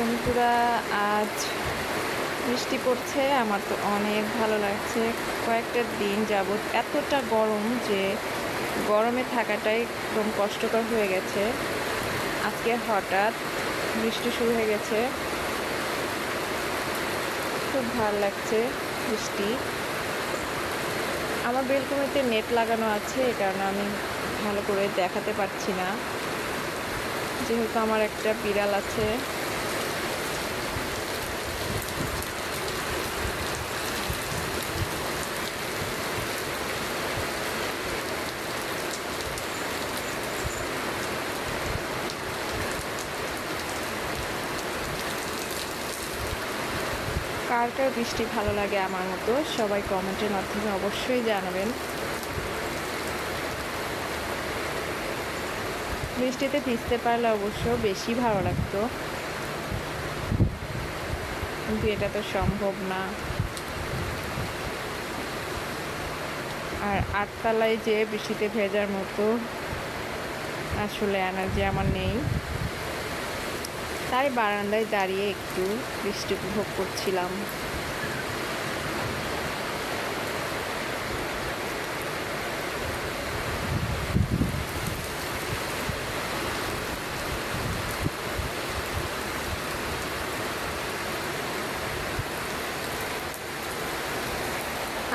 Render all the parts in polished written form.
বন্ধুরা, আজ বৃষ্টি পড়ছে। আমার তো অনেক ভালো লাগছে। কয়েকটা দিন যাবৎ এতটা গরম যে গরমে থাকাটাই একদম কষ্টকর হয়ে গেছে। আজকে হঠাৎ বৃষ্টি শুরু হয়ে গেছে, খুব ভালো লাগছে বৃষ্টি। আমার বেলকনিতে নেট লাগানো আছে, এ কারণে আমি ভালো করে দেখাতে পারছি না, যেহেতু আমার একটা বিড়াল আছে। কার কার বৃষ্টি ভালো লাগে আমার মতো, সবাই কমেন্টের মাধ্যমে অবশ্যই জানাবেন। বৃষ্টিতে ভিজতে পারলে অবশ্য বেশি ভালো লাগতো, কিন্তু এটা তো সম্ভব না। আর আটতলায় যে বৃষ্টিতে ভেজার মতো আসলে এনার্জি আমার নেই, তাই বারান্দায় দাঁড়িয়ে একটু বৃষ্টি উপভোগ করছিলাম।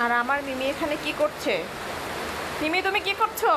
আর আমার মিমি এখানে কি করছে? মিমি, তুমি কি করছো?